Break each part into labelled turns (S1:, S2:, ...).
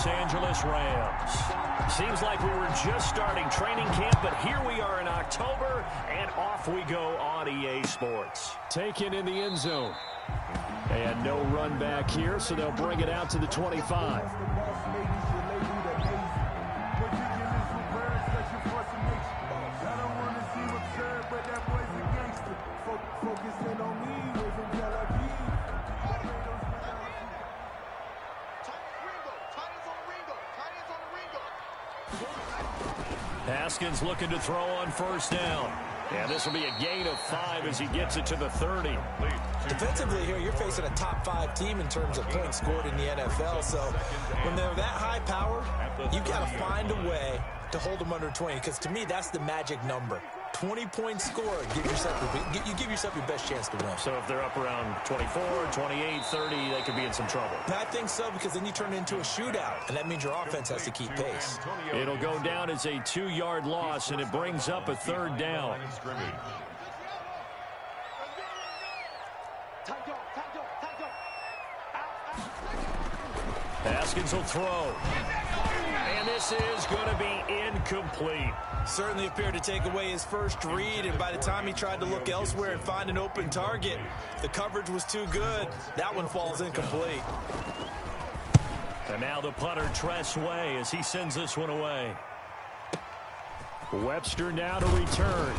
S1: Los Angeles Rams. Seems like we were just starting training camp, but here we are in October, and off we go on EA Sports. Taken in the end zone. And no run back here, so they'll bring it out to the 25. Haskins looking to throw on first down. And this will be a gain of 5 as he gets it to the 30.
S2: Defensively here, you're facing a top 5 team in terms of points scored in the NFL. So when they're that high-powered, you've got to find a way to hold them under 20. Because to me, that's the magic number. 20-point score, you give yourself your best chance to win.
S1: So if they're up around 24, 28, 30, they could be in some trouble.
S2: I think so, because then you turn it into a shootout, and that means your offense has to keep pace.
S1: It'll go down as a 2-yard loss, and it brings up a third down. Haskins will throw. And this is going to be incomplete.
S2: Certainly appeared to take away his first read, and by the time he tried to look elsewhere and find an open target, the coverage was too good. That one falls incomplete.
S1: And now the punter, Tress Way, as he sends this one away. Webster now to return.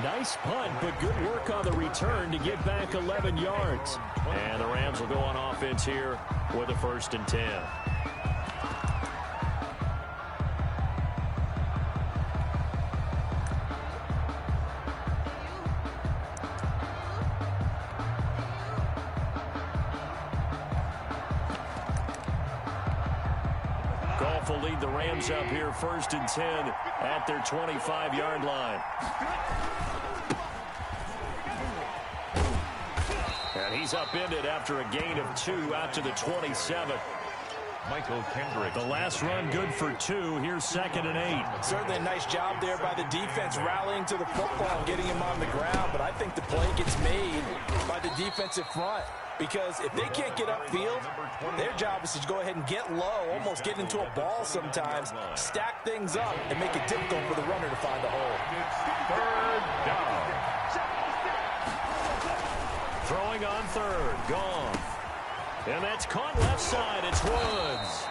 S1: Nice punt, but good work on the return to get back 11 yards. And the Rams will go on offense here with a 1st and 10. Goff will lead the Rams up here 1st and 10 at their 25-yard line. And he's upended after a gain of 2 out to the 27.
S3: Michael Kendrick.
S1: The last run good for 2. Here's 2nd and 8.
S2: Certainly a nice job there by the defense rallying to the football and getting him on the ground. But I think the play gets made by the defensive front. Because if they can't get upfield, their job is to go ahead and get low, almost get into a ball sometimes, stack things up, and make it difficult for the runner to find a hole.
S3: 3rd down.
S1: Throwing on 3rd. Gone. And that's caught left side. It's Woods.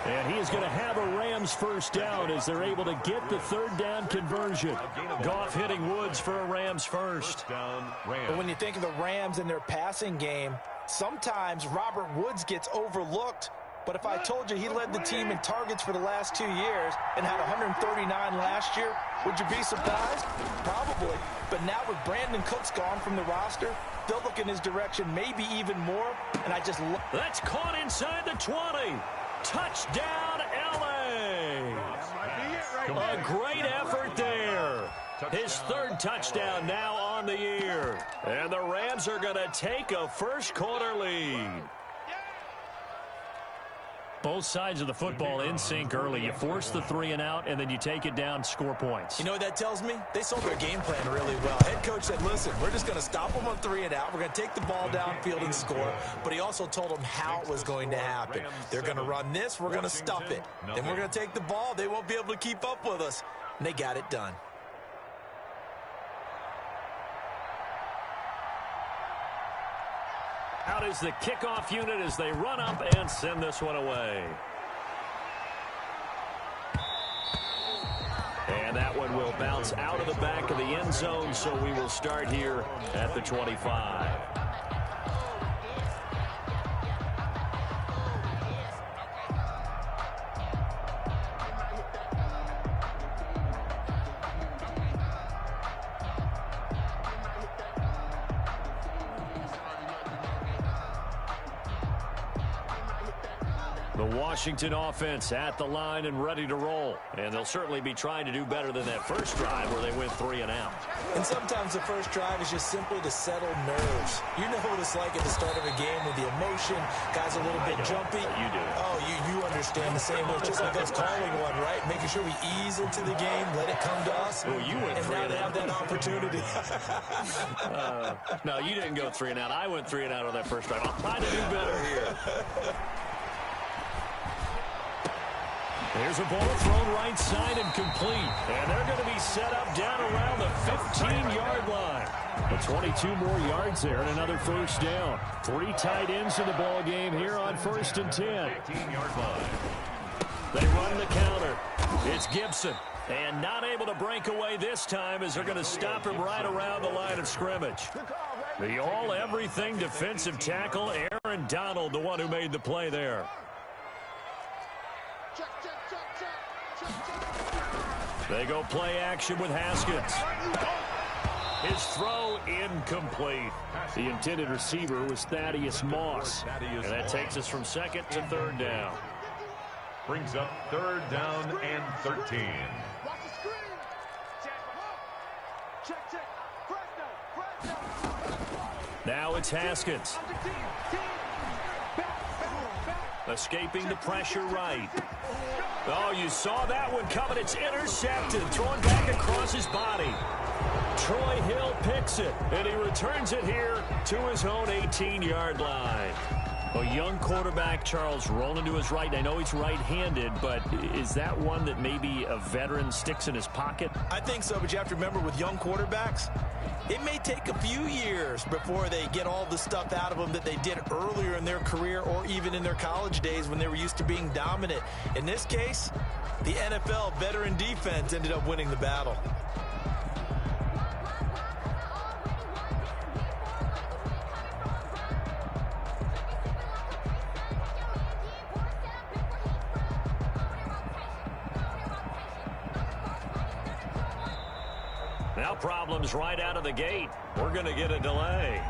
S1: And he is going to have a Rams 1st down as they're able to get the 3rd down conversion. Goff hitting Woods for a Rams 1st.
S2: But when you think of the Rams and their passing game, sometimes Robert Woods gets overlooked. But if I told you he led the team in targets for the last 2 years and had 139 last year, would you be surprised? Probably. But now with Brandon Cooks gone from the roster, they'll look in his direction maybe even more. And I just love.
S1: That's caught inside the 20. Touchdown, L.A. A great effort there. His 3rd touchdown now on the year. And the Rams are going to take a first-quarter lead. Both sides of the football in sync early. You force the 3 and out, and then you take it down, score points.
S2: You know what that tells me? They sold their game plan really well. Head coach said, listen, we're just going to stop them on 3 and out. We're going to take the ball downfield and score. But he also told them how it was going to happen. They're going to run this. We're going to stuff it. Then we're going to take the ball. They won't be able to keep up with us. And they got it done.
S1: Out is the kickoff unit as they run up and send this one away. And that one will bounce out of the back of the end zone, so we will start here at the 25. The Washington offense at the line and ready to roll. And they'll certainly be trying to do better than that first drive where they went 3 and out.
S2: And sometimes the first drive is just simply to settle nerves. You know what it's like at the start of a game with the emotion. Guys a little bit jumpy.
S1: You do.
S2: Oh, you understand the same way. It's just like us calling one, right? Making sure we ease into the game, let it come to us.
S1: Well, you went 3 and
S2: now they have that opportunity.
S1: No, you didn't go 3 and out. I went 3 and out on that first drive. I'll try to do better here. Here's a ball thrown right side and complete. And they're going to be set up down around the 15-yard line. But 22 more yards there and another first down. 3 tight ends in the ball game here on 1st and 10.
S3: 15-yard line.
S1: They run the counter. It's Gibson. And not able to break away this time as they're going to stop him right around the line of scrimmage. The all-everything defensive tackle, Aaron Donald, the one who made the play there. They go play action with Haskins. His throw incomplete. The intended receiver was Thaddeus Moss. And that takes us from 2nd to 3rd down.
S3: Brings up 3rd down and 13.
S1: Now it's Haskins. Escaping the pressure right. Oh, you saw that one coming. It's intercepted. Thrown back across his body. Troy Hill picks it, and he returns it here to his own 18-yard line. A young quarterback, Charles, rolling to his right. I know he's right-handed, but is that one that maybe a veteran sticks in his pocket?
S2: I think so, but you have to remember with young quarterbacks, it may take a few years before they get all the stuff out of them that they did earlier in their career or even in their college days when they were used to being dominant. In this case, the NFL veteran defense ended up winning the battle.
S1: Now problems right out of the gate. We're going to get a delay.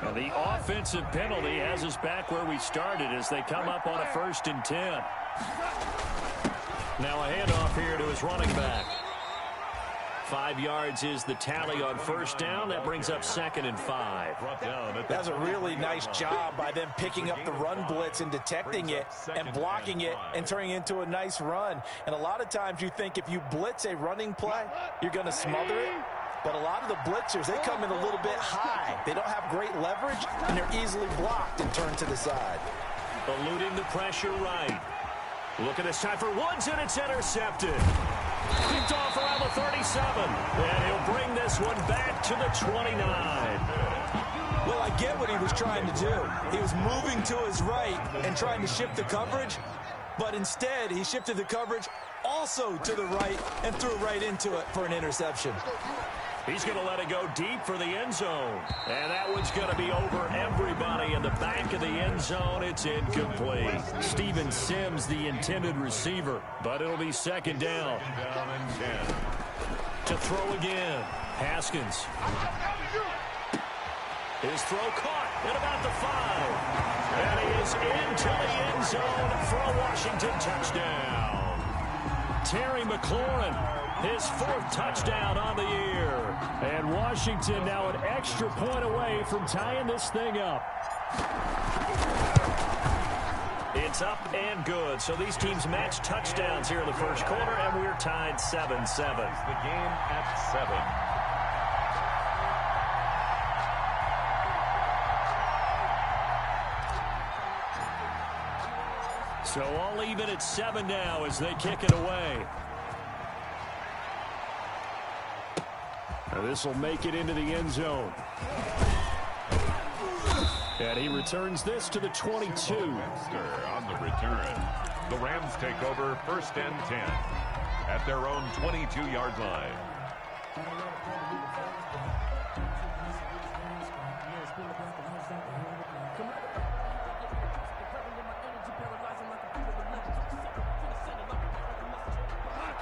S1: And the offensive penalty has us back where we started as they come up on a 1st and 10. Now a handoff here to his running back. 5 yards is the tally on 1st down. That brings up 2nd and 5.
S2: That's a really nice job by them picking up the run blitz and detecting it and blocking it and turning it into a nice run. And a lot of times you think if you blitz a running play, you're going to smother it. But a lot of the blitzers, they come in a little bit high. They don't have great leverage, and they're easily blocked and turned to the side.
S1: Eluding the pressure right. Look at this time for Woods, and it's intercepted. Picked off around the 37, and he'll bring this one back to the 29.
S2: Well, I get what he was trying to do. He was moving to his right and trying to shift the coverage, but instead he shifted the coverage also to the right and threw right into it for an interception.
S1: He's going to let it go deep for the end zone. And that one's going to be over everybody in the back of the end zone. It's incomplete. Steven Sims, the intended receiver, but it'll be 2nd down.
S3: Down and 10.
S1: To throw again. Haskins. His throw caught at about the 5. And he is into the end zone for a Washington touchdown. Terry McLaurin, his 4th touchdown on the year. And Washington now an extra point away from tying this thing up. It's up and good. So these teams match touchdowns here in the 1st quarter, and we're tied 7-7.
S3: The game at 7.
S1: So all even at 7 now as they kick it away. Now this will make it into the end zone. And he returns this to the 22.
S3: On the return. The Rams take over 1st and 10 at their own 22-yard line.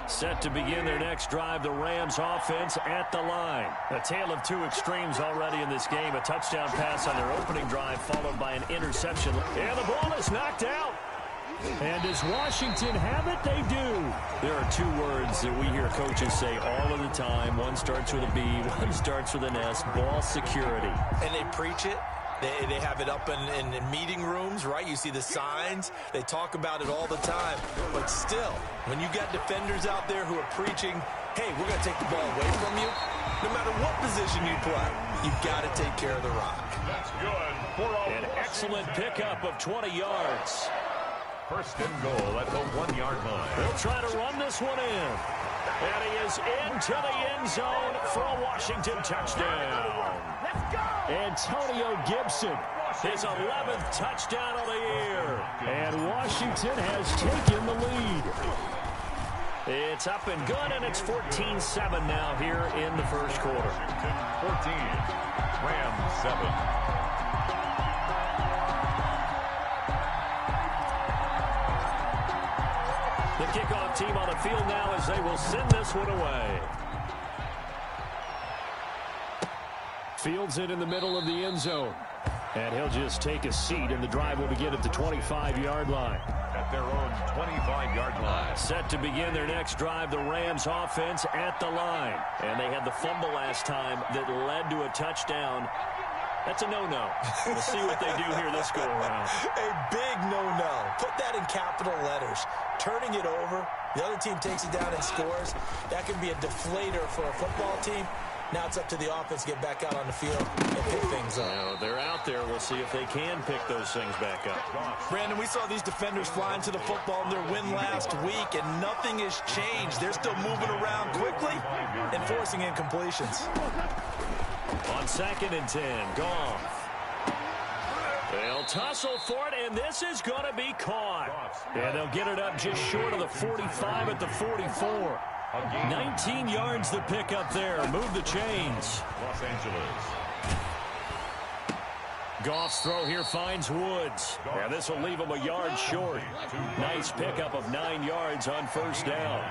S1: Set to begin their next drive, the Rams offense at the line. A tale of 2 extremes already in this game. A touchdown pass on their opening drive followed by an interception. And the ball is knocked out. And does Washington have it? They do. There are 2 words that we hear coaches say all of the time. One starts with a B, one starts with an S. Ball security.
S2: And they preach it. They have it up in meeting rooms, right? You see the signs. They talk about it all the time. But still, when you got defenders out there who are preaching hey, we're going to take the ball away from you. No matter what position you play, you've got to take care of the rock.
S3: That's good.
S1: An excellent pickup of 20 yards.
S3: First and goal at the 1-yard line.
S1: They'll try to run this one in. And he is into the end zone for a Washington touchdown. Antonio Gibson, his 11th touchdown of the year. And Washington has taken the lead. It's up and good, and it's 14-7 now here in the first quarter.
S3: 14, Rams 7.
S1: The kickoff team on the field now as they will send this one away. Fields it in the middle of the end zone. And he'll just take a seat, and the drive will begin at the 25-yard line.
S3: At their own 25-yard line.
S1: Set to begin their next drive, the Rams offense at the line. And they had the fumble last time that led to a touchdown. That's a no-no. We'll see what they do here this go-around.
S2: A big no-no. Put that in capital letters. Turning it over, the other team takes it down and scores. That can be a deflator for a football team. Now it's up to the offense to get back out on the field and pick things up.
S1: Now, they're out there. We'll see if they can pick those things back up.
S2: Brandon, we saw these defenders flying to the football in their win last week, and nothing has changed. They're still moving around quickly and forcing incompletions.
S1: On 2nd and 10, Goff. They'll tussle for it, and this is going to be caught. And they'll get it up just short of the 45 at the 44. 19 yards to pick up there. Move the chains.
S3: Los Angeles.
S1: Goff's throw here finds Woods. Yeah, this will leave him a yard short. Nice pickup of 9 yards on first down.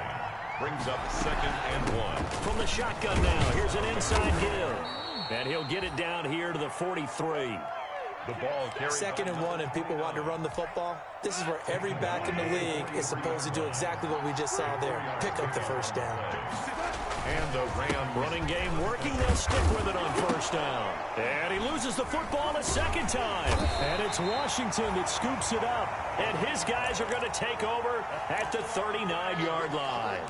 S3: Brings up 2nd and 1.
S1: From the shotgun now, here's an inside give. And he'll get it down here to the 43.
S3: The ball carried
S2: 2nd and 1, and people want to run the football. This is where every back in the league is supposed to do exactly what we just saw there. Pick up the first down.
S3: And the Rams
S1: running game working. They'll stick with it on first down. And he loses the football a second time. And it's Washington that scoops it up. And his guys are going to take over at the 39-yard line.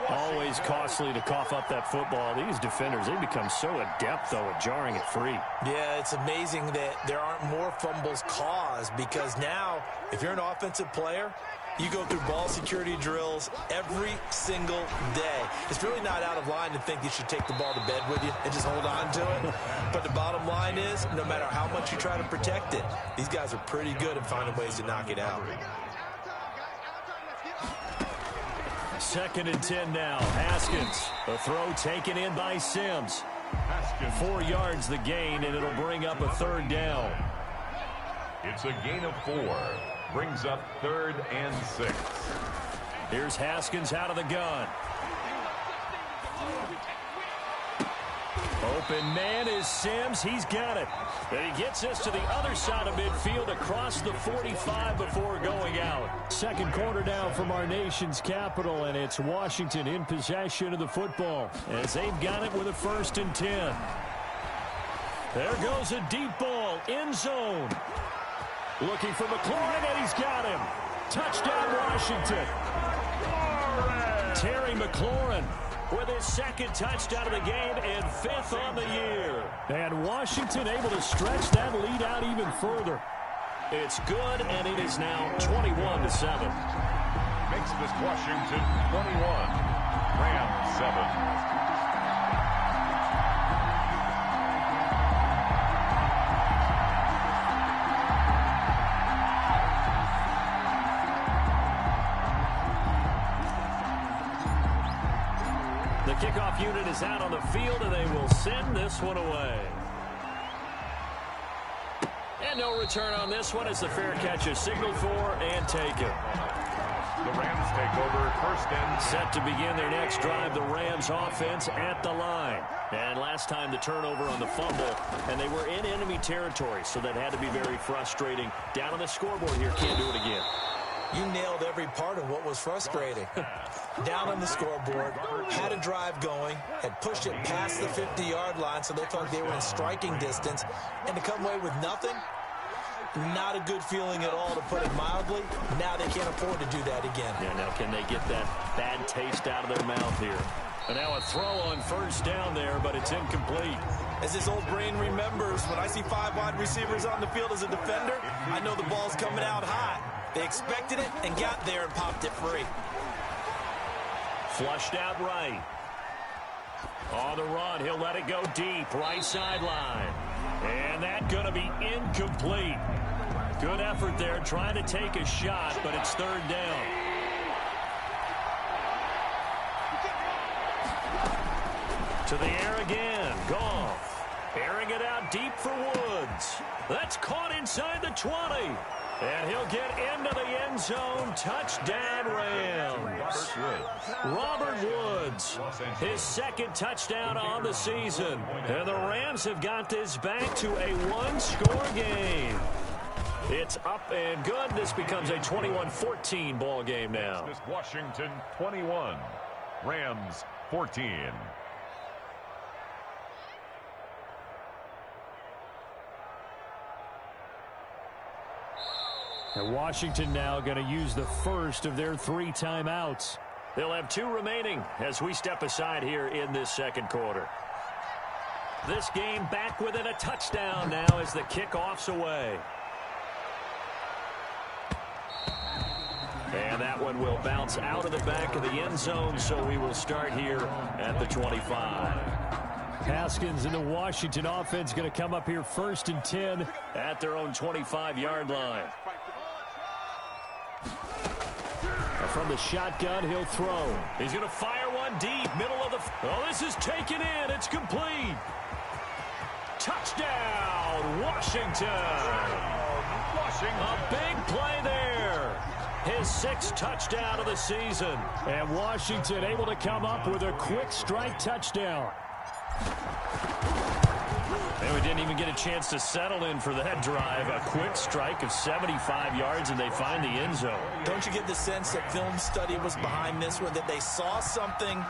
S1: Always costly to cough up that football. These defenders, they become so adept, though, at jarring it free.
S2: Yeah, it's amazing that there aren't more fumbles caused, because now, if you're an offensive player, you go through ball security drills every single day. It's really not out of line to think you should take the ball to bed with you and just hold on to it. But the bottom line is, no matter how much you try to protect it, these guys are pretty good at finding ways to knock it out.
S1: 2nd and 10 now. Haskins. A throw taken in by Sims. 4 yards the gain, and it'll bring up a 3rd down.
S3: It's a gain of 4. Brings up 3rd and 6.
S1: Here's Haskins out of the gun. Open man is Sims. He's got it. And he gets us to the other side of midfield across the 45 before going out. Second quarter now from our nation's capital, and it's Washington in possession of the football as they've got it with a 1st and 10. There goes a deep ball, end zone. Looking for McLaurin, and he's got him. Touchdown, Washington. Terry McLaurin with his 2nd touchdown of the game and 5th on the year. And Washington able to stretch that lead out even further. It's good, and it is now 21-7.
S3: Makes this Washington 21. Rams 7.
S1: The kickoff unit is out on the field, and they will send this one away. And no return on this one as the fair catch is signaled for and taken.
S3: The Rams take over 1st and 10.
S1: Set to begin their next drive, the Rams offense at the line. And last time the turnover on the fumble, and they were in enemy territory, so that had to be very frustrating. Down on the scoreboard here, can't do it again.
S2: You nailed every part of what was frustrating. Down on the scoreboard, had a drive going, had pushed it past the 50-yard line, so they thought they were in striking distance, and to come away with nothing, not a good feeling at all, to put it mildly. Now they can't afford to do that again.
S1: Yeah, now can they get that bad taste out of their mouth here? And now a throw on first down there, but it's incomplete.
S2: As his old brain remembers, when I see 5 wide receivers on the field as a defender, I know the ball's coming out hot. They expected it and got there and popped it free.
S1: Flushed out right. On the run, he'll let it go deep, right sideline. And that's going to be incomplete. Good effort there, trying to take a shot, but it's third down. To the air again, Goff. Airing it out deep for Woods. That's caught inside the 20. And he'll get into the end zone. Touchdown, Rams. Robert Woods, his second touchdown on the season. And the Rams have got this back to a one-score game. It's up and good. This becomes a 21-14 ball game now.
S3: Washington 21, Rams 14.
S1: And Washington now going to use the first of their 3 timeouts. They'll have 2 remaining as we step aside here in this second quarter. This game back within a touchdown now as the kickoff's away. And that one will bounce out of the back of the end zone, so we will start here at the 25. Haskins and the Washington offense going to come up here 1st and 10 at their own 25-yard line. From the shotgun, he'll throw. He's going to fire one deep, middle of the... Oh, this is taken in. It's complete. Touchdown, Washington. A big play there. His 6th touchdown of the season. And Washington able to come up with a quick strike touchdown. And we didn't even get a chance to settle in for that drive. A quick strike of 75 yards, and they find the end zone.
S2: Don't you get the sense that film study was behind this one, that they saw something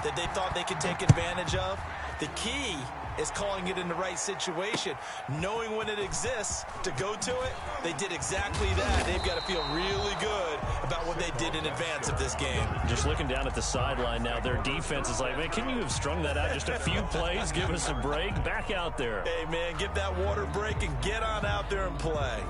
S2: that they thought they could take advantage of? The key is calling it in the right situation, knowing when it exists to go to it. They did exactly that. They've got to feel really good about what they did in advance of this game.
S1: Just looking down at the sideline now, their defense is like, man, can you have strung that out just a few plays? Give us a break. Back out there.
S2: Hey, man, get that water break and get on out there and play.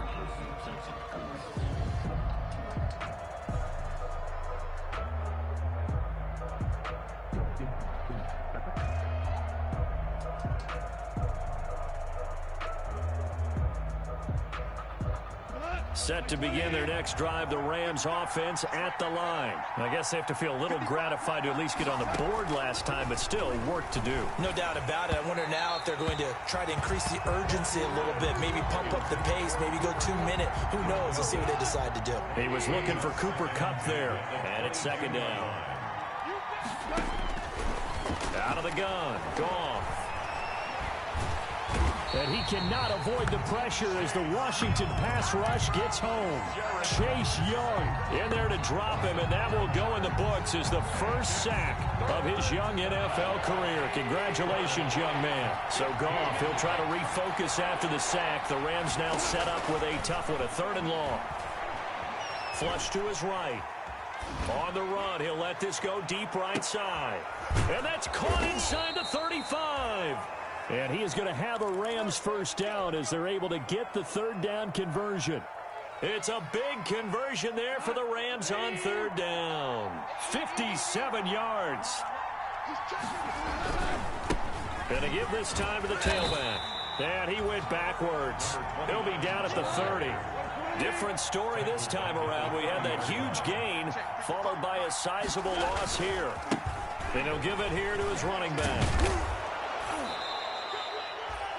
S1: Set to begin their next drive, the Rams offense at the line. I guess they have to feel a little gratified to at least get on the board last time, but still work to do.
S2: No doubt about it. I wonder now if they're going to try to increase the urgency a little bit, maybe pump up the pace, maybe go 2-minute. Who knows? Let's see what they decide to do.
S1: He was looking for Cooper Kupp there, and it's 2nd down. Out of the gun, Goff. And he cannot avoid the pressure as the Washington pass rush gets home. Chase Young in there to drop him, and that will go in the books as the first sack of his young NFL career. Congratulations, young man. So Goff, he'll try to refocus after the sack. The Rams now set up with a tough one, a 3rd and long. Flush to his right. On the run, he'll let this go deep right side. And that's caught inside the 35. And he is going to have a Rams first down as they're able to get the 3rd down conversion. It's a big conversion there for the Rams on 3rd down. 57 yards. Going to give this time to the tailback. And he went backwards. He'll be down at the 30. Different story this time around. We had that huge gain followed by a sizable loss here. And he'll give it here to his running back.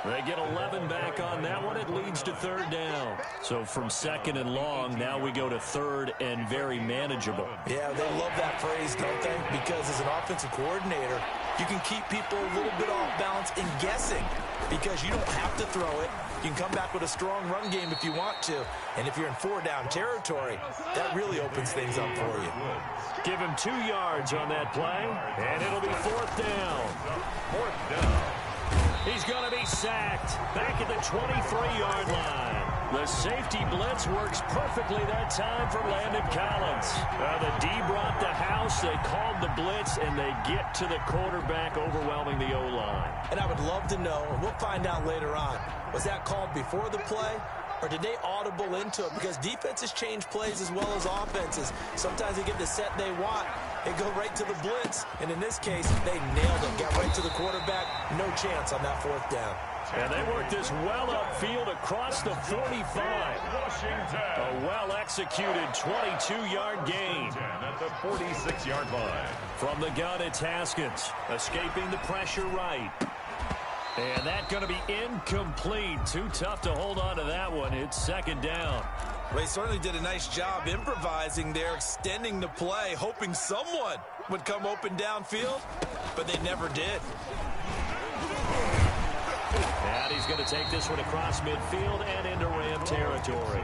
S1: They get 11 back on that one. It leads to 3rd down. So from 2nd and long, now we go to 3rd and very manageable.
S2: Yeah, they love that phrase, don't they? Because as an offensive coordinator, you can keep people a little bit off balance and guessing because you don't have to throw it. You can come back with a strong run game if you want to. And if you're in 4-down territory, that really opens things up for you.
S1: Give him 2 yards on that play, and it'll be 4th down.
S3: 4th down.
S1: He's going to be sacked back at the 23-yard line. The safety blitz works perfectly that time for Landon Collins. The D brought the house. They called the blitz, and they get to the quarterback, overwhelming the O-line.
S2: And I would love to know, and we'll find out later on, was that called before the play, or did they audible into it? Because defenses change plays as well as offenses. Sometimes they get the set they want. They go right to the blitz. And in this case, they nailed it. Got right to the quarterback. No chance on that fourth down.
S1: And they worked this well upfield across the 45. A well-executed 22-yard gain.
S3: At the 46-yard line.
S1: From the gun, it's Haskins, escaping the pressure right. And that's going to be incomplete. Too tough to hold on to that one. It's second down.
S2: Well, he certainly did a nice job improvising there, extending the play, hoping someone would come open downfield, but they never did.
S1: And he's going to take this one across midfield and into Ram territory.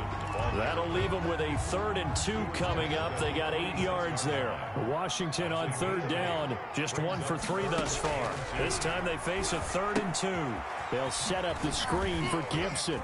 S1: That'll leave them with a 3rd and 2 coming up. They got 8 yards there. Washington on 3rd down, just 1 for 3 thus far. This time they face a 3rd and 2. They'll set up the screen for Gibson.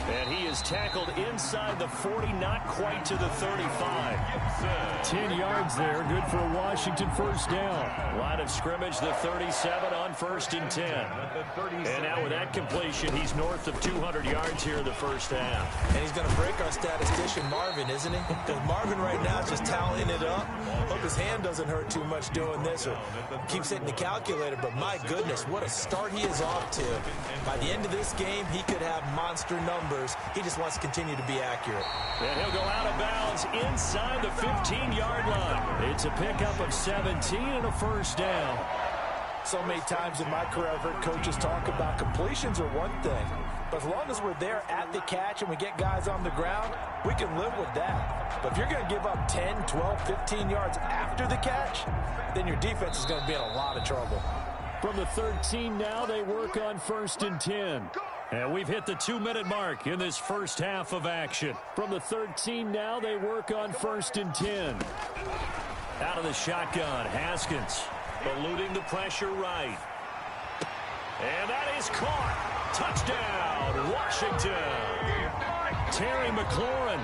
S1: And he is tackled inside the 40, not quite to the 35. 10 yards there, good for a Washington first down. Line of scrimmage, the 37 on 1st and 10. And now with that completion, he's north of 200 yards here in the first half.
S2: And he's going to break our statistician Marvin, isn't he? Because Marvin right now is just tallying it up. Hope his hand doesn't hurt too much doing this or keeps hitting the calculator. But my goodness, what a start he is off to. By the end of this game, he could have monster numbers. He just wants to continue to be accurate.
S1: And he'll go out of bounds inside the 15-yard line. It's a pickup of 17 and a first down.
S2: So many times in my career, I've heard coaches talk about completions are one thing. But as long as we're there at the catch and we get guys on the ground, we can live with that. But if you're going to give up 10, 12, 15 yards after the catch, then your defense is going to be in a lot of trouble.
S1: From the 13 now, they work on 1st and 10. And we've hit the 2-minute mark in this first half of action. From the 13 now, they work on 1st and 10. Out of the shotgun, Haskins eluding the pressure right. And that is caught. Touchdown, Washington. Terry McLaurin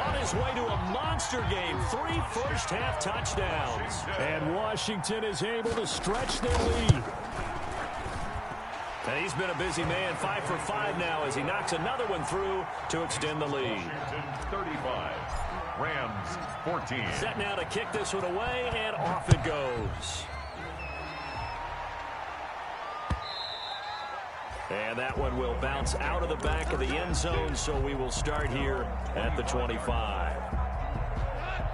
S1: on his way to a monster game. 3 first-half touchdowns. And Washington is able to stretch their lead. And he's been a busy man, 5 for 5 now as he knocks another one through to extend the lead.
S3: 35, Rams 14.
S1: Set now to kick this one away, and off it goes. And that one will bounce out of the back of the end zone, so we will start here at the 25.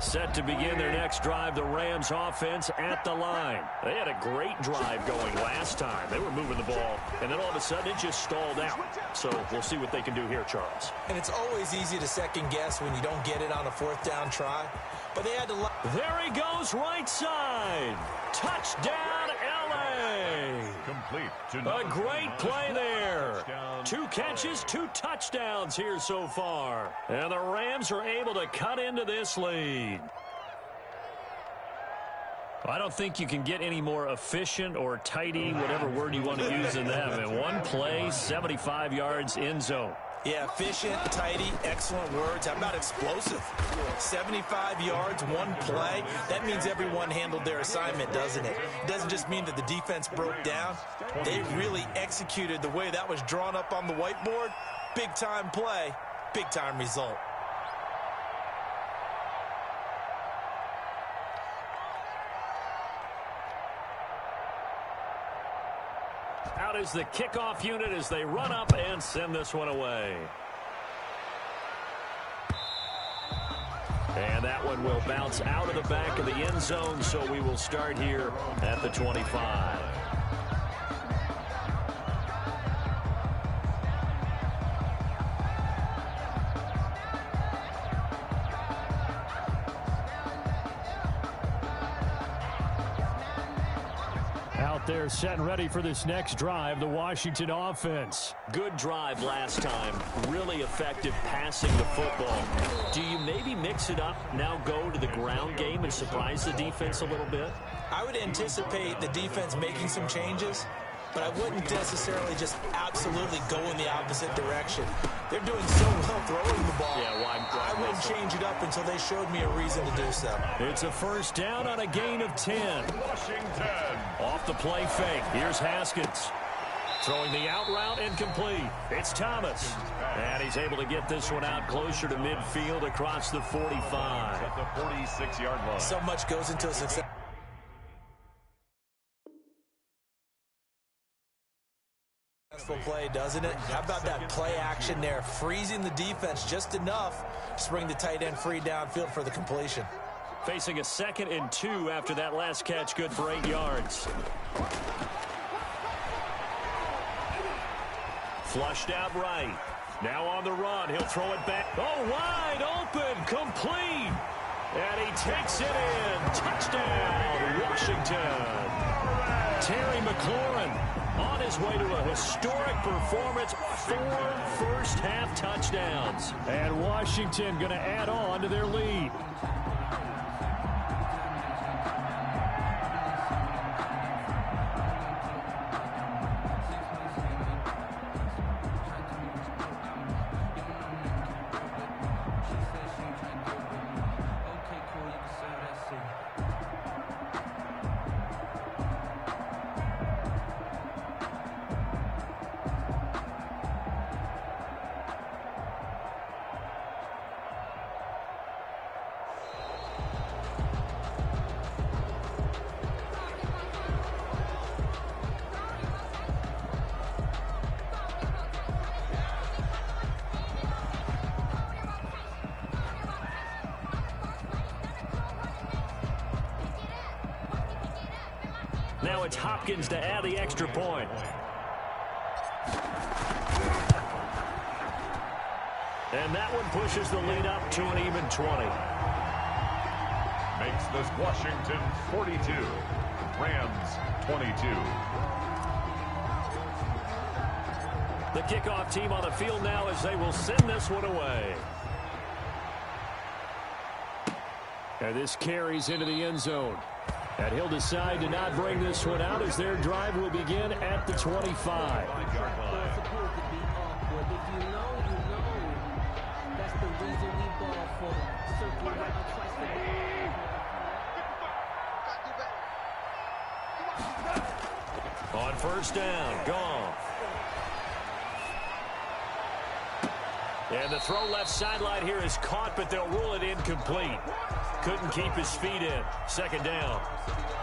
S1: Set to begin their next drive, the Rams offense at the line. They had a great drive going last time. They were moving the ball, and then all of a sudden it just stalled out. So we'll see what they can do here, Charles.
S2: And it's always easy to second guess when you don't get it on a 4th down try. But they had to...
S1: There he goes, right side. Touchdown, L.A.
S3: Complete.
S1: A great play there. 2 catches, 2 touchdowns here so far. And the Rams are able to cut into this lead. I don't think you can get any more efficient or tidy, whatever word you want to use than that. In one play, 75 yards in zone.
S2: Yeah, efficient, tidy, excellent words. How about explosive? 75 yards, 1 play. That means everyone handled their assignment, doesn't it? It doesn't just mean that the defense broke down. They really executed the way that was drawn up on the whiteboard. Big-time play, big-time result.
S1: Out is the kickoff unit as they run up and send this one away. And that one will bounce out of the back of the end zone, so we will start here at the 25. They're set and ready for this next drive, the Washington offense. Good drive last time. Really effective passing the football. Do you maybe mix it up, now go to the ground game and surprise the defense a little bit?
S2: I would anticipate the defense making some changes. but I wouldn't necessarily just absolutely go in the opposite direction. They're doing so well throwing the ball.
S1: Yeah,
S2: I wouldn't change it up until they showed me a reason to do so.
S1: It's a first down on a gain of 10.
S3: Washington.
S1: Off the play fake. Here's Haskins. Throwing the out route incomplete. It's Thomas. And he's able to get this one out closer to midfield across the 45.
S3: At the 46-yard line.
S2: So much goes into a successful play, doesn't it? How about that play action there? Freezing the defense just enough to bring the tight end free downfield for the completion.
S1: Facing a 2nd and 2 after that last catch, good for 8 yards. Flushed out right. Now on the run. He'll throw it back. Oh, wide open. Complete. And he takes it in. Touchdown, Washington. Terry McLaurin on his way to a historic performance. 4 first-half touchdowns. And Washington going to add on to their lead. Now it's Hopkins to add the extra point. And that one pushes the lead up to an even 20.
S3: Makes this Washington 42. Rams 22.
S1: The kickoff team on the field now as they will send this one away. And this carries into the end zone. And he'll decide to not bring this one out as their drive will begin at the 25. On first down, Goff. And the throw left sideline here is caught, but they'll rule it incomplete. Couldn't keep his feet in. 2nd down.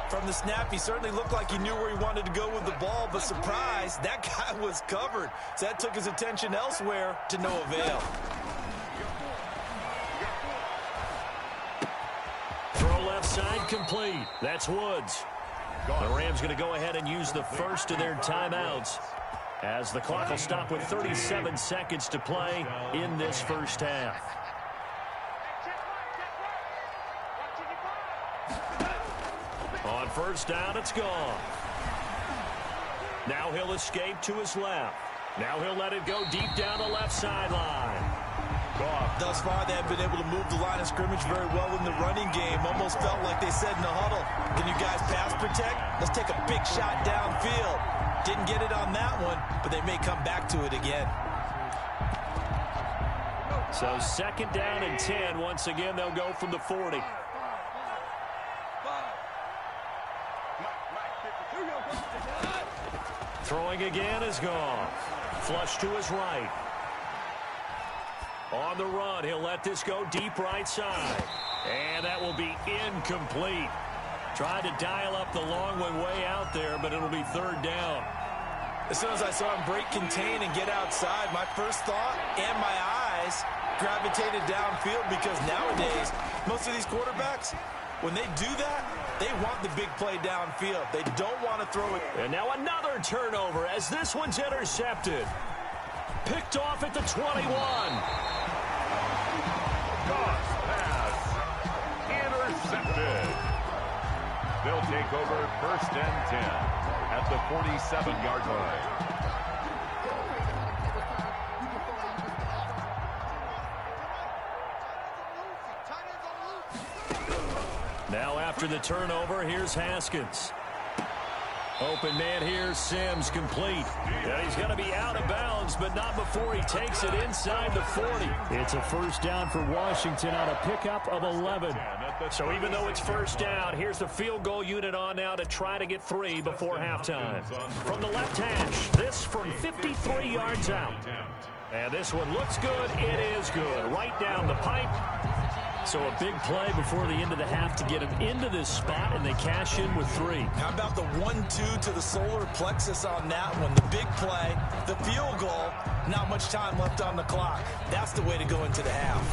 S2: From the snap, he certainly looked like he knew where he wanted to go with the ball, but surprise, that guy was covered. So that took his attention elsewhere to no avail.
S1: Throw left side complete. That's Woods. The Rams going to go ahead and use the first of their timeouts as the clock will stop with 37 seconds to play in this first half. On first down, it's gone. Now he'll escape to his left. Now he'll let it go deep down the left sideline.
S2: Thus far, they have been able to move the line of scrimmage very well in the running game. Almost felt like they said in the huddle, can you guys pass protect? Let's take a big shot downfield. Didn't get it on that one, but they may come back to it again.
S1: So 2nd down and 10. Once again, they'll go from the 40. Throwing again is gone. Flush to his right. On the run, he'll let this go deep right side. And that will be incomplete. Tried to dial up the long one way out there, but it'll be 3rd down.
S2: As soon as I saw him break contain and get outside, my first thought and my eyes gravitated downfield because nowadays, most of these quarterbacks, when they do that, they want the big play downfield. They don't want to throw it.
S1: And now another turnover as this one's intercepted. Picked off at the 21.
S3: Goss pass. Intercepted. They'll take over 1st and 10 at the 47-yard line. Now
S1: after the turnover, here's Haskins. Open man here, Sims complete. Yeah, he's going to be out of bounds, but not before he takes it inside the 40. It's a first down for Washington on a pickup of 11. So even though it's first down, here's the field goal unit on now to try to get 3 before halftime. From the left hash, this from 53 yards out. And this one looks good. It is good. Right down the pipe. So a big play before the end of the half to get him into this spot, and they cash in with 3.
S2: How about the 1-2 to the solar plexus on that one? The big play, the field goal, not much time left on the clock. That's the way to go into the half.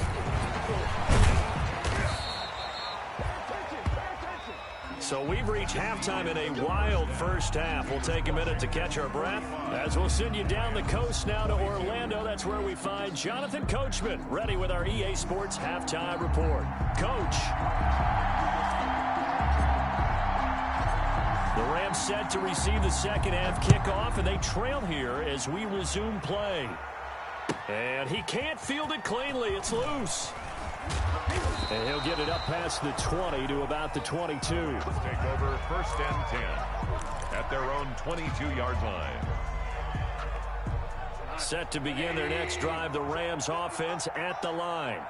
S1: So we've reached halftime in a wild first half. We'll take a minute to catch our breath as we'll send you down the coast now to Orlando. That's where we find Jonathan Coachman ready with our EA Sports Halftime Report. Coach. The Rams set to receive the second half kickoff, and they trail here as we resume play. And he can't field it cleanly. It's loose. And he'll get it up past the 20 to about the 22.
S3: Take over first and 10 at their own 22-yard line.
S1: Set to begin their next drive, the Rams offense at the line.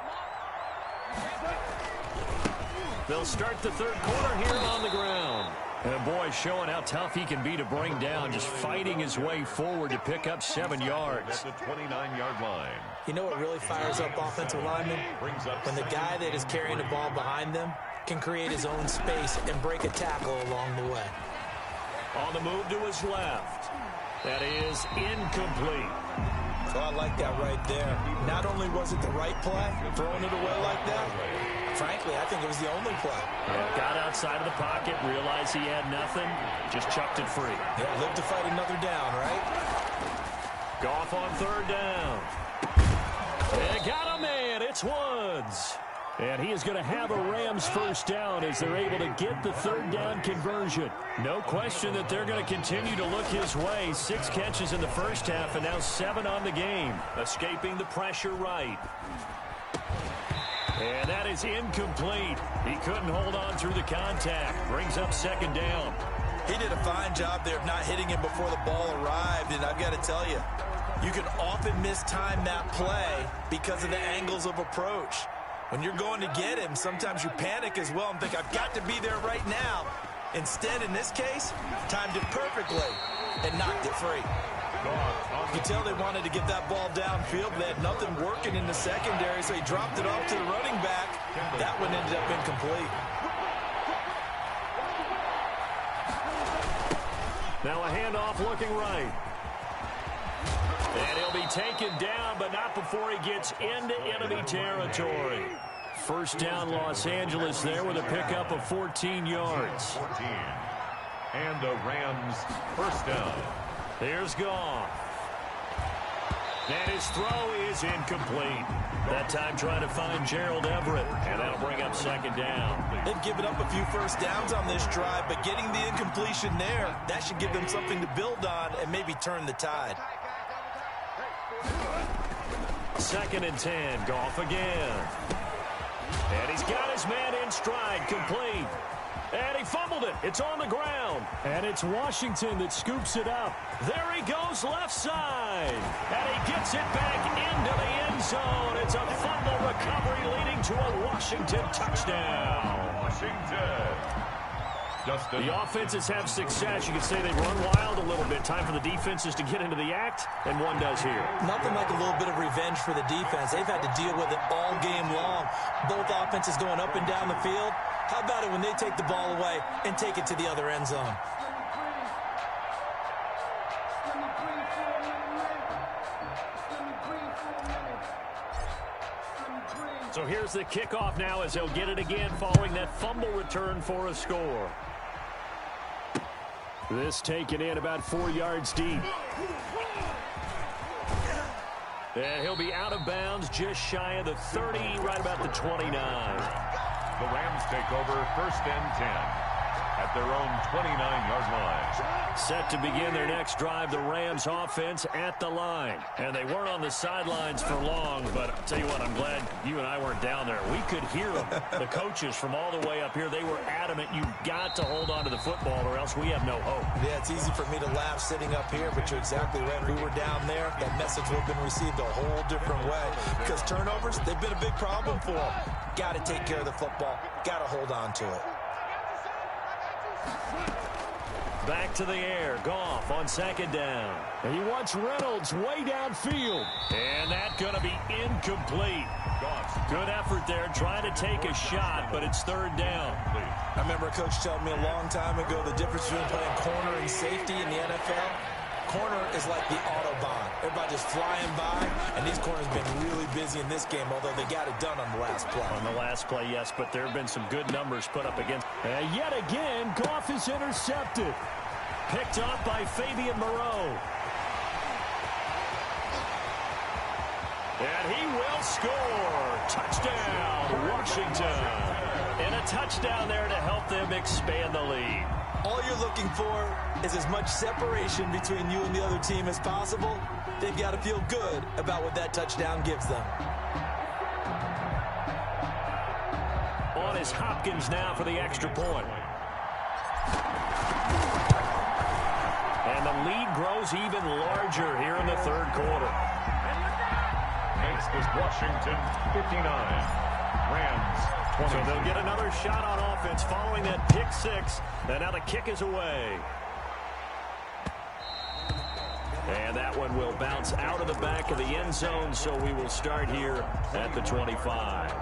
S1: They'll start the third quarter here on the ground. And boy, showing how tough he can be to bring down, just fighting his way forward to pick up 7 yards.
S3: At the 29-yard line.
S2: You know what really fires up offensive linemen? When the guy that is carrying the ball behind them can create his own space and break a tackle along the way.
S1: On the move to his left. That is incomplete.
S2: So I like that right there. Not only was it the right play, throwing it away like that, frankly, I think it was the only play.
S1: Yeah, got outside of the pocket, realized he had nothing, just chucked it free.
S2: Yeah, live to fight another down, right?
S1: Goff on third down. They got a man. It's Woods. And he is going to have a Rams first down as they're able to get the third down conversion. No question that they're going to continue to look his way. 6 catches in the first half and now 7 on the game. Escaping the pressure right. And that is incomplete. He couldn't hold on through the contact. Brings up second down.
S2: He did a fine job there of not hitting him before the ball arrived, and I've got to tell you, you can often mistime that play because of the angles of approach. When you're going to get him, sometimes you panic as well and think, I've got to be there right now. Instead, in this case, timed it perfectly and knocked it free. You can tell they wanted to get that ball downfield. They had nothing working in the secondary, so he dropped it off to the running back. That one ended up incomplete.
S1: Now a handoff looking right. And he'll be taken down, but not before he gets into enemy territory. First down, Los Angeles there with a pickup of 14 yards.
S3: 14. And the Rams first down.
S1: Here's Goff. And his throw is incomplete. That time trying to find Gerald Everett. And that'll bring up second down.
S2: They've given up a few first downs on this drive, but getting the incompletion there, that should give them something to build on and maybe turn the tide.
S1: Second and 10. Goff again. And he's got his man in stride. Complete. And he fumbled it. It's on the ground. And it's Washington that scoops it up. There he goes left side. And he gets it back into the end zone. It's a fumble recovery leading to a Washington touchdown.
S3: Washington. Justin.
S1: The offenses have success. You can say they run wild a little bit. Time for the defenses to get into the act, and one does here.
S2: Nothing like a little bit of revenge for the defense. They've had to deal with it all game long. Both offenses going up and down the field. How about it when they take the ball away and take it to the other end zone?
S1: So here's the kickoff now as they'll get it again following that fumble return for a score. This taken in about 4 yards deep. And he'll be out of bounds just shy of the 30, right about the 29.
S3: The Rams take over first and 10 at at their own 29-yard line.
S1: Set to begin their next drive, the Rams offense at the line. And they weren't on the sidelines for long, but I'll tell you what, I'm glad you and I weren't down there. We could hear them. The coaches from all the way up here, they were adamant, you've got to hold on to the football or else we have no hope.
S2: Yeah, it's easy for me to laugh sitting up here, but you're exactly right. If we were down there, that message would have been received a whole different way. Because turnovers, they've been a big problem for them. Got to take care of the football. Got to hold on to it.
S1: Back to the air. Goff on second down. And he wants Reynolds way downfield. And that's going to be incomplete. Good effort there, trying to take a shot, but it's third down.
S2: I remember a coach telling me a long time ago the difference between playing corner and safety in the NFL. Corner is like the Autobahn. Everybody just flying by, and these corners have been really busy in this game, although they got it done on the last play.
S1: On the last play, yes, but there have been some good numbers put up against. And yet again, Goff is intercepted. Picked up by Fabian Moreau. And he will score. Touchdown, Washington. And a touchdown there to help them expand the lead.
S2: All you're looking for is as much separation between you and the other team as possible. They've got to feel good about what that touchdown gives them.
S1: On is Hopkins now for the extra point. And the lead grows even larger here in the third quarter.
S3: Makes this Washington 59. Rams 20.
S1: So they'll get another shot on offense following that pick six. And now the kick is away. And that one will bounce out of the back of the end zone, so we will start here at the 25.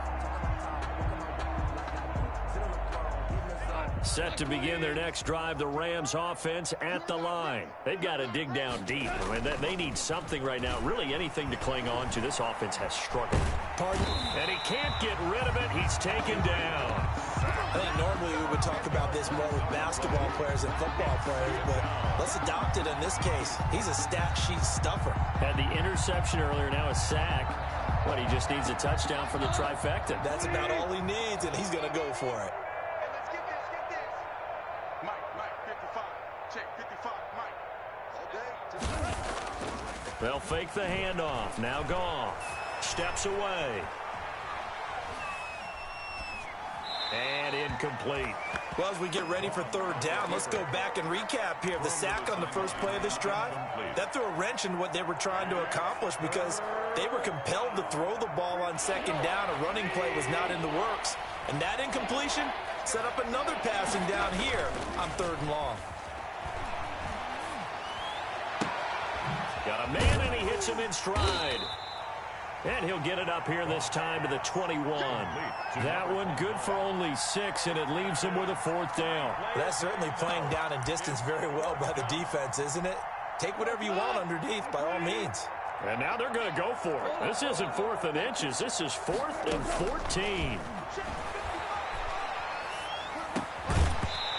S1: Set to begin their next drive, the Rams offense at the line. They've got to dig down deep. I mean, they need something right now, really anything to cling on to. This offense has struggled.
S2: Pardon?
S1: And he can't get rid of it. He's taken down.
S2: I think normally we would talk about this more with basketball players and football players, but let's adopt it in this case. He's a stat sheet stuffer.
S1: Had the interception earlier, now a sack. But he just needs a touchdown for the trifecta.
S2: That's about all he needs, and he's going to go for it.
S1: They'll fake the handoff. Now Goff steps away. And incomplete.
S2: Well, as we get ready for third down, let's go back and recap here. The sack on the first play of this drive, that threw a wrench in what they were trying to accomplish because they were compelled to throw the ball on second down. A running play was not in the works. And that incompletion set up another passing down here on third and long.
S1: Got a man, and he hits him in stride. And he'll get it up here this time to the 21. That one good for only 6, and it leaves him with a fourth down.
S2: That's certainly playing down in distance very well by the defense, isn't it? Take whatever you want underneath, by all means.
S1: And now they're going to go for it. This isn't 4th and inches. This is 4th and 14.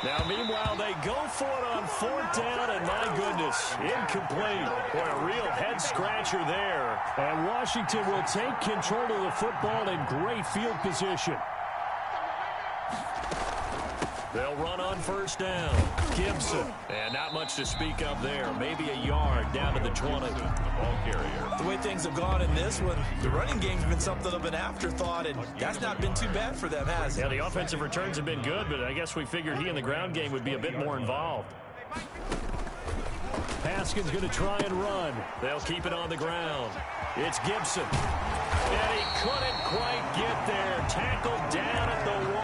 S1: Now, meanwhile, they go for it on fourth down, and my goodness, incomplete. Boy, a real head-scratcher there. And Washington will take control of the football in great field position. They'll run on first down. Gibson. And not much to speak of there. Maybe a yard down to the 20.
S3: The ball carrier.
S2: The way things have gone in this one, the running game's been something of an afterthought, and that's not been too bad for them, has it?
S1: Yeah, the offensive returns have been good, but I guess we figured he in the ground game would be a bit more involved. Haskins going to try and run. They'll keep it on the ground. It's Gibson. And he couldn't quite get there. Tackled down at the 1.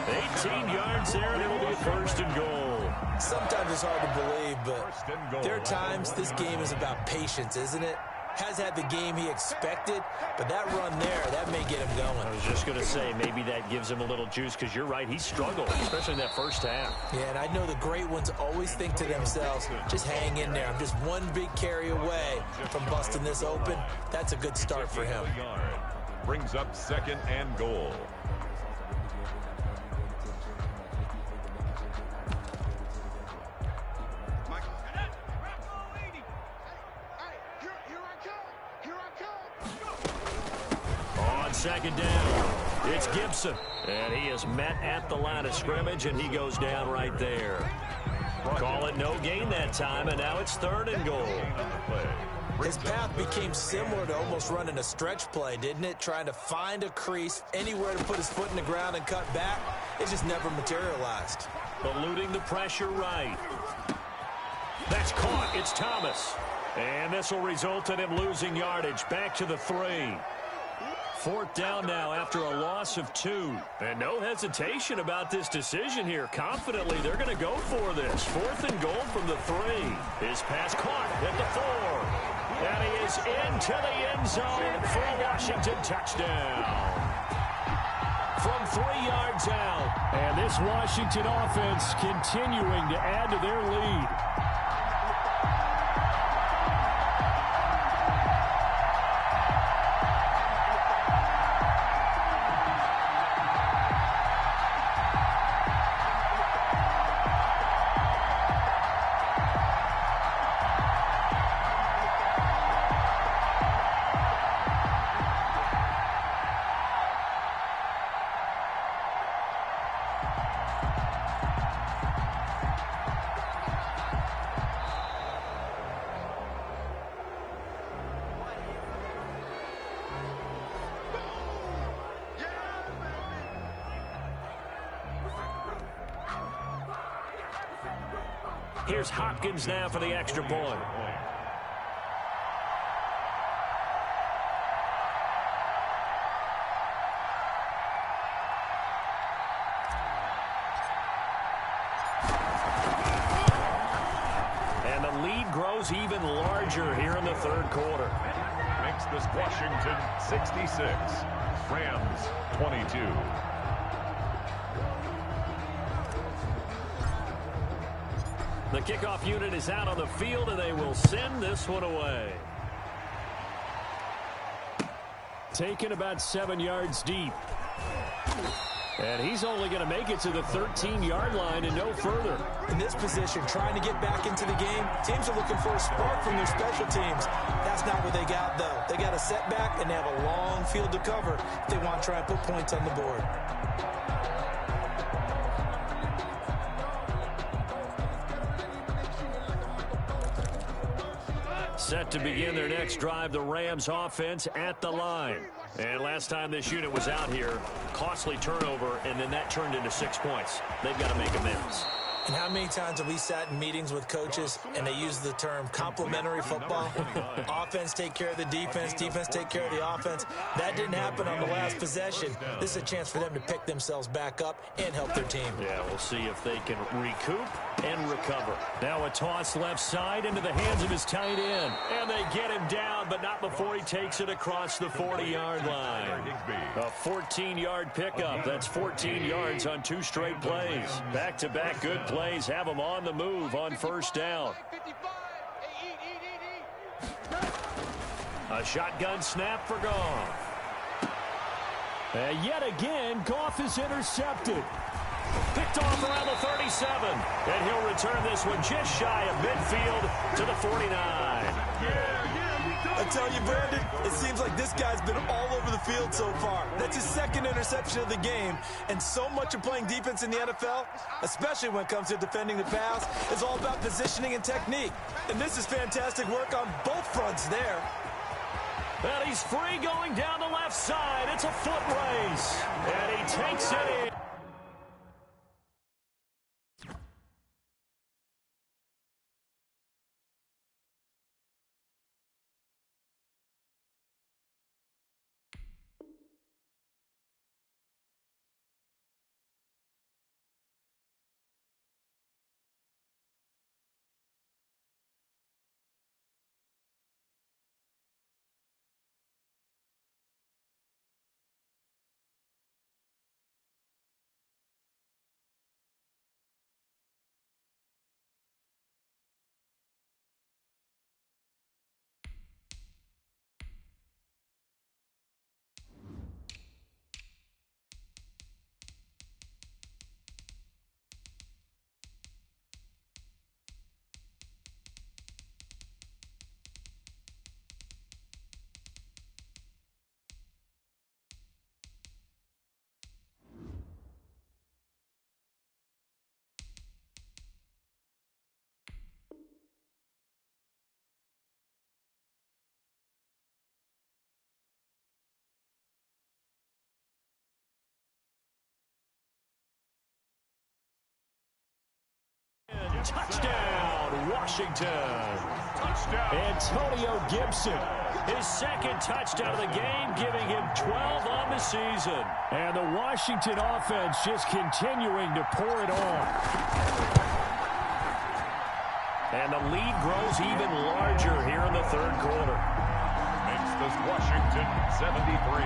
S1: 18 yards there, and it'll be first and goal.
S2: Sometimes it's hard to believe, but there are times this game is about patience, isn't it? Has had the game he expected, but that run there, that may get him going.
S1: I was just going to say, maybe that gives him a little juice, because you're right, he struggled, especially in that first half.
S2: Yeah, and I know the great ones always think to themselves, just hang in there. I'm just one big carry away from busting this open. That's a good start for him.
S3: Brings up second and goal.
S1: Second down. It's Gibson, and he is met at the line of scrimmage, and he goes down right there. Call it no gain that time, and now it's 3rd and goal.
S2: His path became similar to almost running a stretch play, didn't it? Trying to find a crease, anywhere to put his foot in the ground and cut back. It just never materialized.
S1: Eluding the pressure right. That's caught. It's Thomas. And this will result in him losing yardage. Back to the 3. 4th down now after a loss of 2. And no hesitation about this decision here. Confidently, they're going to go for this. 4th and goal from the 3. His pass caught at the 4. And he is into the end zone for a Washington touchdown. From 3 yards out.
S4: And this Washington offense continuing to add to their lead.
S1: Here's Hopkins now for the extra point. And the lead grows even larger here in the 3rd quarter.
S3: Makes this Washington 66. Rams 22.
S1: The kickoff unit is out on the field, and they will send this one away.
S4: Taken about 7 yards deep. And he's only going to make it to the 13-yard line and no further.
S2: In this position, trying to get back into the game, teams are looking for a spark from their special teams. That's not what they got, though. They got a setback, and they have a long field to cover if they want to try and put points on the board.
S1: Set to begin their next drive, the Rams offense at the line. And last time this unit was out here, costly turnover, and then that turned into 6 points. They've got to make amends.
S2: And how many times have we sat in meetings with coaches and they use the term complementary football? Offense take care of the defense, defense take care of the offense. That didn't happen on the last possession. This is a chance for them to pick themselves back up and help their team.
S1: Yeah, we'll see if they can recoup and recover. Now a toss left side into the hands of his tight end. And they get him down, but not before he takes it across the 40-yard line. A 14-yard pickup. That's 14 yards on 2 straight plays. Back-to-back good plays have them on the move on 1st down. A shotgun snap for Goff.
S4: And yet again, Goff is intercepted.
S1: Picked off around the 37. And he'll return this one just shy of midfield to the 49.
S2: I tell you, Brandon, it seems like this guy's been all over the field so far. That's his 2nd interception of the game. And so much of playing defense in the NFL, especially when it comes to defending the pass, is all about positioning and technique. And this is fantastic work on both fronts there.
S1: And he's free going down the left side. It's a foot race. And he takes it in. Touchdown, Washington.
S3: Touchdown.
S4: Antonio Gibson.
S1: His second touchdown of the game, giving him 12 on the season.
S4: And the Washington offense just continuing to pour it on.
S1: And the lead grows even larger here in the third quarter.
S3: Makes this Washington 73.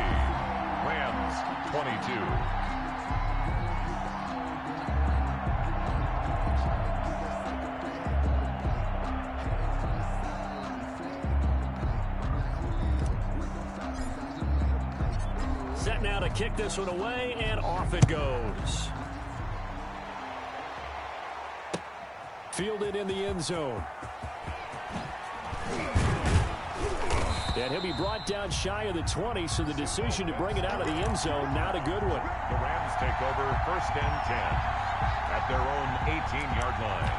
S3: Rams 22.
S1: Set now to kick this one away, and off it goes.
S4: Fielded in the end zone. And he'll be brought down shy of the 20, so the decision to bring it out of the end zone, not a good one.
S3: The Rams take over 1st and 10 at their own 18-yard line.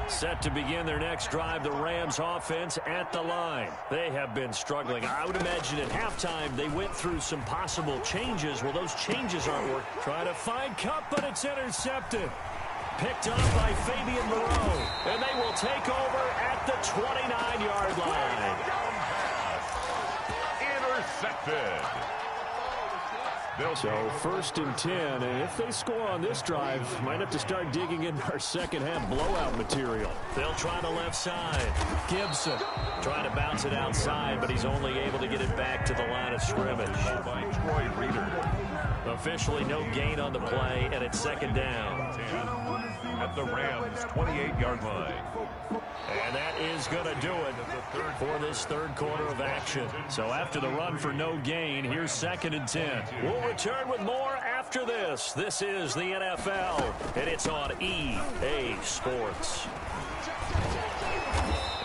S1: Set to begin their next drive, the Rams offense at the line. They have been struggling. I would imagine at halftime they went through some possible changes. Well, those changes aren't working.
S4: Trying to find Kupp, but it's intercepted.
S1: Picked up by Fabian Moreau. And they will take over at the 29-yard line.
S3: Intercepted.
S4: So 1st and 10, and if they score on this drive, might have to start digging in our second half blowout material.
S1: They'll try the left side. Gibson trying to bounce it outside, but he's only able to get it back to the line of scrimmage.
S3: By Troy Reeder.
S1: Officially no gain on the play, and it's 2nd down.
S3: 10 at the Rams 28-yard line.
S1: And that is going to do it for this third quarter of action. So after the run for no gain, here's 2nd and 10. We'll return with more after this. This is the NFL, and it's on EA Sports.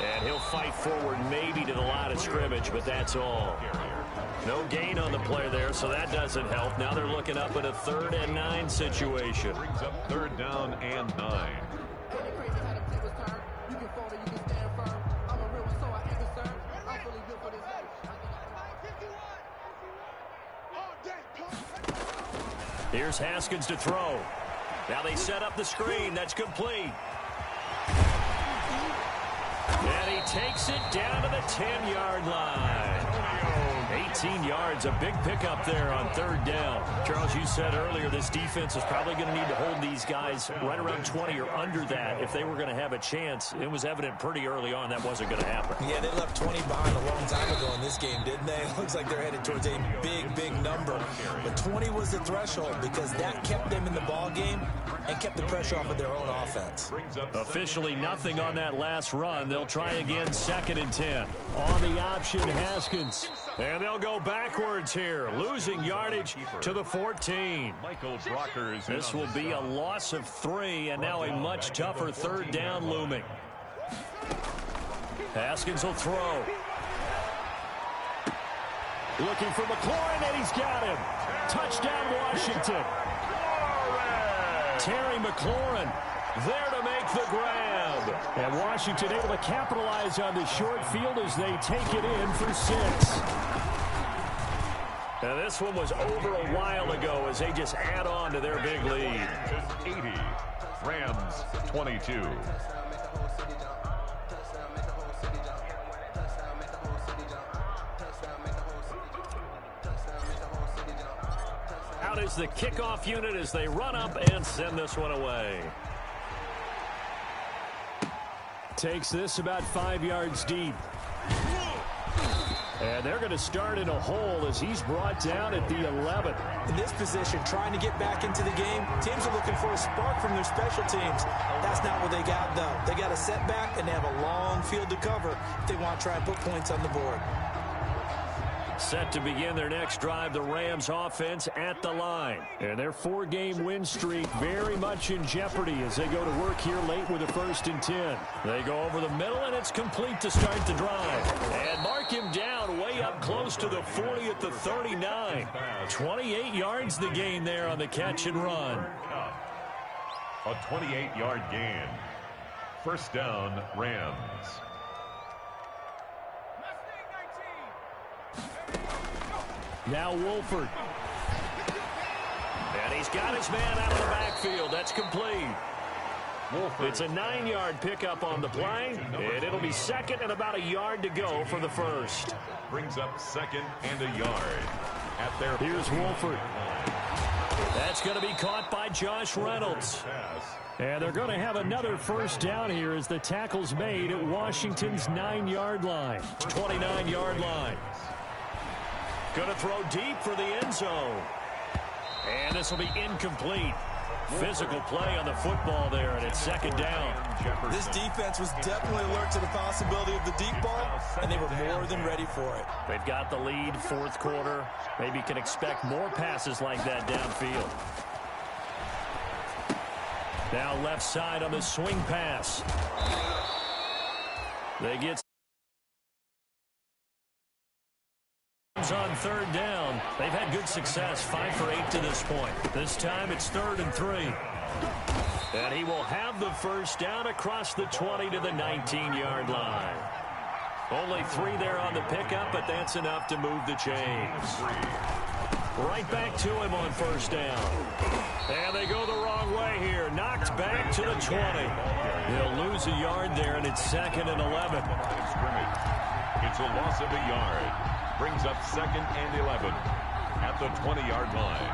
S1: And he'll fight forward maybe to the line of scrimmage, but that's all. No gain on the play there, so that doesn't help. Now they're looking up at a 3rd and 9 situation.
S3: Brings up 3rd down and 9.
S1: Here's Haskins to throw. Now they set up the screen. That's complete. And he takes it down to the 10-yard line. 18 yards, a big pickup there on 3rd down. Charles, you said earlier this defense is probably going to need to hold these guys right around 20 or under that if they were going to have a chance. It was evident pretty early on that wasn't going to happen.
S2: Yeah, they left 20 behind a long time ago in this game, didn't they? It looks like they're headed towards a big, big number. But 20 was the threshold because that kept them in the ball game and kept the pressure off of their own offense.
S1: Officially nothing on that last run. They'll try again, 2nd and 10.
S4: On the option, Haskins.
S1: And they'll go backwards here, losing yardage to the 14.
S3: Michael Brockers.
S1: This will be a loss of 3, and now a much tougher 3rd down looming. Haskins will throw.
S4: Looking for McLaurin, and he's got him. Touchdown, Washington.
S1: Terry McLaurin there to make the grab.
S4: And Washington able to capitalize on the short field as they take it in for 6.
S1: And this one was over a while ago as they just add on to their big lead.
S3: 80. Rams 22.
S1: Out is the kickoff unit as they run up and send this one away.
S4: Takes this about 5 yards deep. And they're going to start in a hole as he's brought down at the 11.
S2: In this position, trying to get back into the game, teams are looking for a spark from their special teams. That's not what they got, though. They got a setback, and they have a long field to cover if they want to try and put points on the board.
S1: Set to begin their next drive, the Rams offense at the line.
S4: And their 4-game win streak very much in jeopardy as they go to work here late with a 1st and 10.
S1: They go over the middle, and it's complete to start the drive. And mark him down way up close to the 40 at the 39. 28 yards the gain there on the catch and run.
S3: A 28-yard gain. 1st down, Rams.
S4: Now Wolford.
S1: And he's got his man out of the backfield. That's complete. It's a 9-yard pickup on the play, and it'll be second and about a yard to go for the first.
S3: Brings up second and a yard. At their
S1: Here's Wolford. That's going to be caught by Josh Reynolds. And they're going to have another first down here as the tackle's made at Washington's 9-yard line. 29-yard line. Going to throw deep for the end zone. And this will be incomplete. Physical play on the football there, and it's second down.
S2: This defense was definitely alert to the possibility of the deep ball, and they were more than ready for it.
S1: They've got the lead, fourth quarter. Maybe can expect more passes like that downfield. Now left side on the swing pass. They get on third down. They've had good success, 5 for 8 to this point. This time it's 3rd and 3. And he will have the first down across the 20 to the 19-yard line. Only 3 there on the pickup, but that's enough to move the chains. Right back to him on first down. And they go the wrong way here. Knocked back to the 20. They'll lose a yard there, and it's 2nd and 11.
S3: It's a loss of a yard. Brings up 2nd and 11 at the 20-yard line.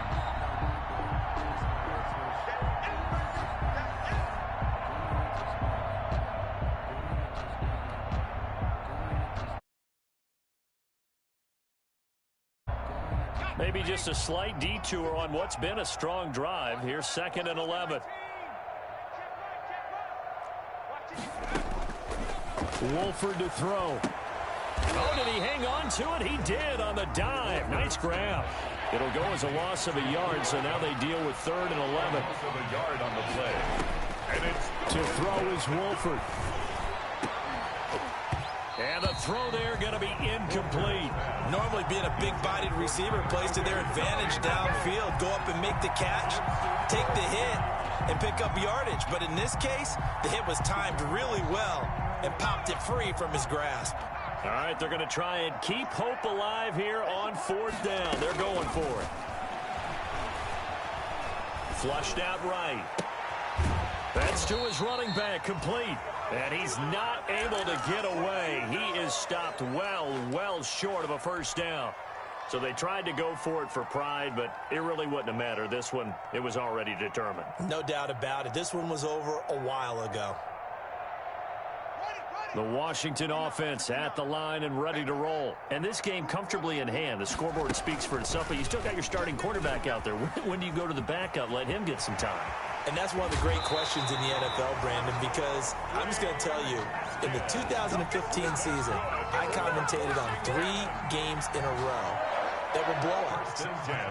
S1: Maybe just a slight detour on what's been a strong drive. Here's 2nd and 11. Wolford to throw. Oh, did he hang on to it? He did on the dive. Nice grab. It'll go as a loss of a yard, so now they deal with 3rd and 11.
S3: Loss of a yard on the play. And it's
S1: to throw is Wolford. And the throw there going to be incomplete.
S2: Normally being a big-bodied receiver plays to their advantage downfield. Go up and make the catch, take the hit, and pick up yardage. But in this case, the hit was timed really well and popped it free from his grasp.
S1: All right, they're going to try and keep hope alive here on 4th down. They're going for it. Flushed out right. That's to his running back, complete. And he's not able to get away. He is stopped well short of a first down. So they tried to go for it for pride, but it really wouldn't have mattered. This one, it was already determined.
S2: No doubt about it. This one was over a while ago.
S1: The Washington offense at the line and ready to roll. And this game comfortably in hand. The scoreboard speaks for itself, but you still got your starting quarterback out there. When do you go to the backup? Let him get some time.
S2: And that's one of the great questions in the NFL, Brandon, because I'm just going to tell you, in the 2015 season, I commentated on 3 games in a row that were blowouts.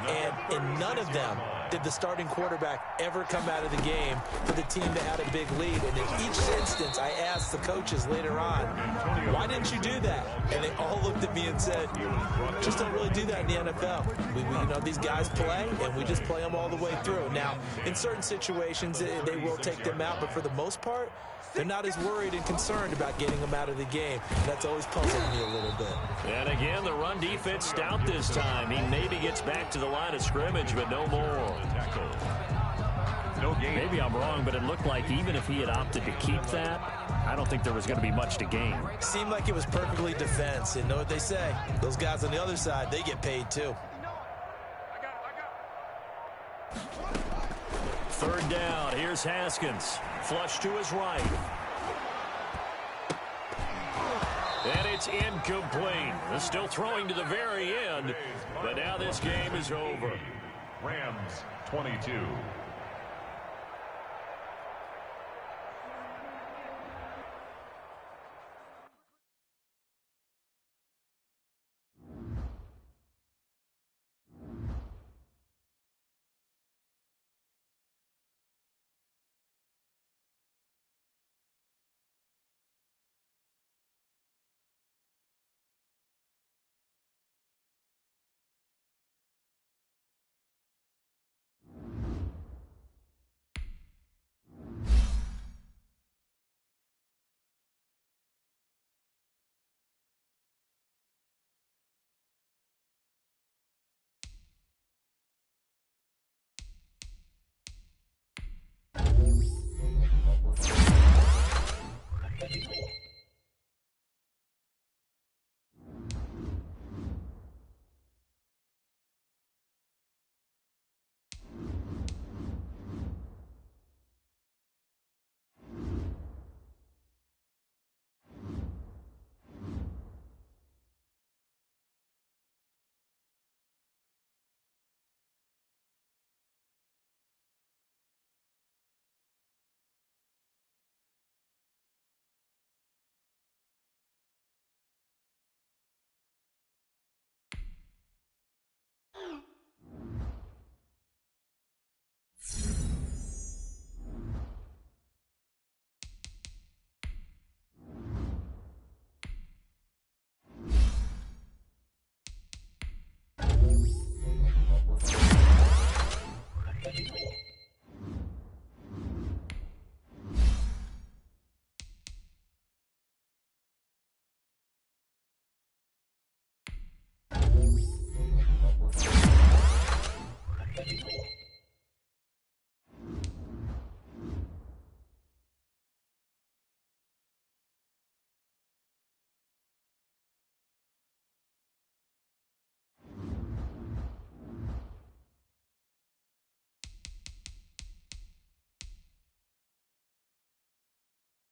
S2: And in none of them did the starting quarterback ever come out of the game for the team that had a big lead. And in each instance, I asked the coaches later on, why didn't you do that? And they all looked at me and said, just don't really do that in the NFL. We you know, these guys play, and we just play them all the way through. Now, in certain situations, they will take them out, but for the most part, they're not as worried and concerned about getting them out of the game. That's always puzzled me a little bit.
S1: And again, the run defense stout this time. He maybe gets back to the line of scrimmage, but no more.
S3: No game.
S1: Maybe I'm wrong, but it looked like even if he had opted to keep that, I don't think there was going to be much to gain.
S2: Seemed like it was perfectly defense. And know what they say? Those guys on the other side, they get paid too.
S1: 3rd down. Here's Haskins. Flush to his right. And it's incomplete. They're still throwing to the very end, but now this game is over.
S3: Rams 22,